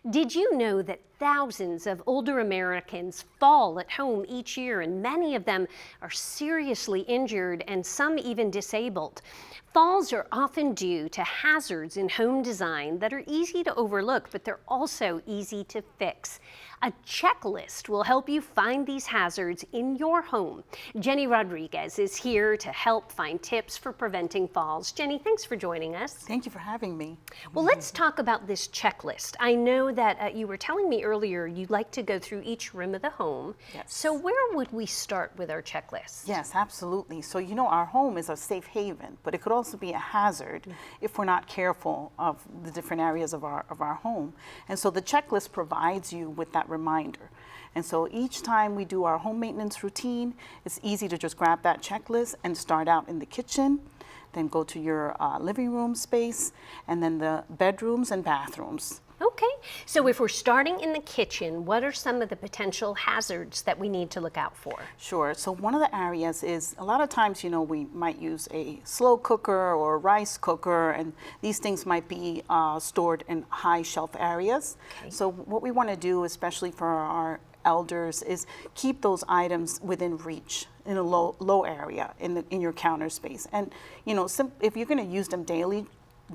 Did you know that thousands of older Americans fall at home each year, and many of them are seriously injured and some even disabled? Falls are often due to hazards in home design that are easy to overlook, but they're also easy to fix. A checklist will help you find these hazards in your home. Jenny Rodriguez is here to help find tips for preventing falls. Jenny, thanks for joining us. Thank you for having me. Well, let's talk about this checklist. I know that you were telling me earlier you'd like to go through each room of the home. Yes. So where would we start with our checklist? Yes, absolutely. So you know our home is a safe haven, but it could also be a hazard if we're not careful of the different areas of our home. And so the checklist provides you with that reminder. And so each time we do our home maintenance routine, it's easy to just grab that checklist and start out in the kitchen, then go to your living room space, and then the bedrooms and bathrooms. Okay, so if we're starting in the kitchen, what are some of the potential hazards that we need to look out for? Sure. So one of the areas is a lot of times, you know, we might use a slow cooker or a rice cooker, and these things might be stored in high shelf areas. Okay. So what we want to do, especially for our elders, is keep those items within reach in a low area in your counter space. And you know, if you're going to use them daily,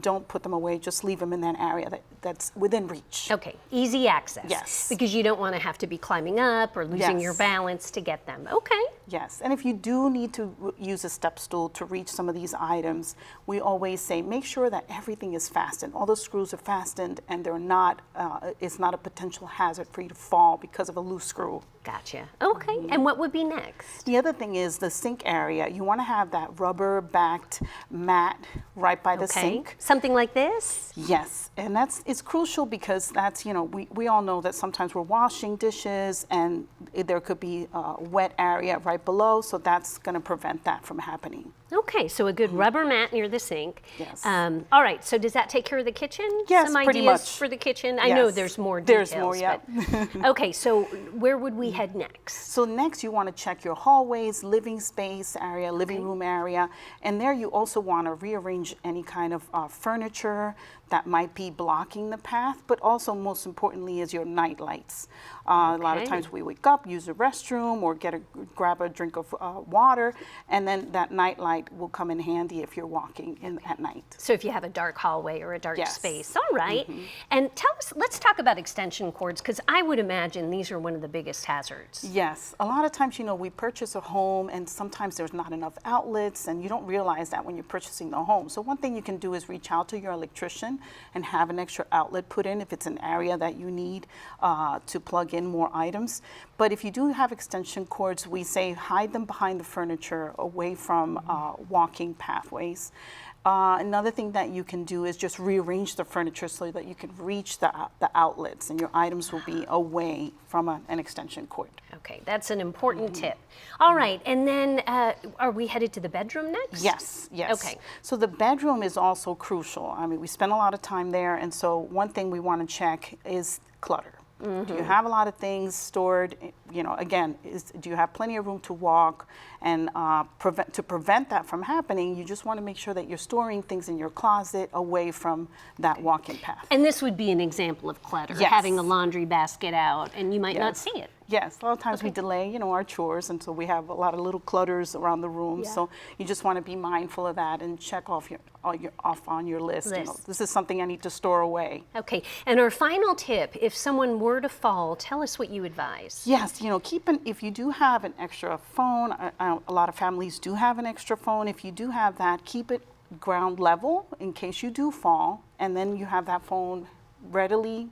don't put them away, just leave them in that area that's within reach. Okay, easy access. Yes. Because you don't want to have to be climbing up or losing Yes. your balance to get them. Okay. Yes, and if you do need to use a step stool to reach some of these items, we always say make sure that everything is fastened. All the screws are fastened, and they're not. It's not a potential hazard for you to fall because of a loose screw. Gotcha. Okay, and what would be next? The other thing is the sink area. You want to have that rubber-backed mat right by the sink. Something like this? Yes, and it's crucial because that's, you know, we all know that sometimes we're washing dishes and there could be a wet area right below, so that's going to prevent that from happening. Okay, so a good rubber mat near the sink. Yes. All right, so does that take care of the kitchen? Yes, Some pretty ideas much. for the kitchen? I know Yes. there's more details. There's more, yeah. But, okay, so where would we head next? So next you want to check your hallways, living space area, living room area, and there you also want to rearrange any kind of furniture that might be blocking the path, but also most importantly is your night lights. A lot of times we wake up, use the restroom, or grab a drink of water, and then that night light will come in handy if you're walking at night. So if you have a dark hallway or a dark Yes. space, all right. And tell us, let's talk about extension cords, because I would imagine these are one of the biggest hazards. Yes, a lot of times, you know, we purchase a home and sometimes there's not enough outlets, and you don't realize that when you're purchasing the home. So one thing you can do is reach out to your electrician and have an extra outlet put in if it's an area that you need to plug in more items. But if you do have extension cords, we say hide them behind the furniture, away from walking pathways. Another thing that you can do is just rearrange the furniture so that you can reach the outlets, and your items will be away from an extension cord. Okay, that's an important tip. All right, and then are we headed to the bedroom next? Yes, yes. Okay. So the bedroom is also crucial. I mean, we spend a lot of time there, and so one thing we want to check is clutter. Do you have a lot of things stored? You know, again, do you have plenty of room to walk? And to prevent that from happening, you just want to make sure that you're storing things in your closet away from that walking path. And this would be an example of clutter, Yes. having a laundry basket out, and you might not Yes. see it. Yes, a lot of times we delay, you know, our chores, and so we have a lot of little clutters around the room. Yeah. So you just want to be mindful of that and check off on your list. You know, this is something I need to store away. Okay, and our final tip, if someone were to fall, tell us what you advise. Yes, you know, if you do have an extra phone, a lot of families do have an extra phone. If you do have that, keep it ground level in case you do fall, and then you have that phone readily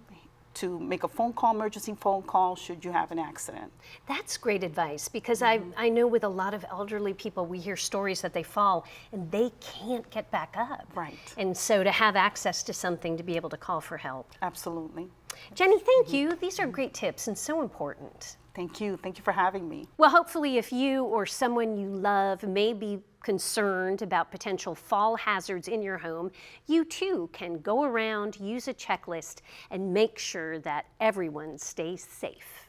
to make a phone call, emergency phone call, should you have an accident. That's great advice, because I know with a lot of elderly people, we hear stories that they fall and they can't get back up. Right. And so to have access to something to be able to call for help. Absolutely. Jenny, thank you. These are great tips and so important. Thank you. Thank you for having me. Well, hopefully if you or someone you love may be concerned about potential fall hazards in your home, you too can go around, use a checklist, and make sure that everyone stays safe.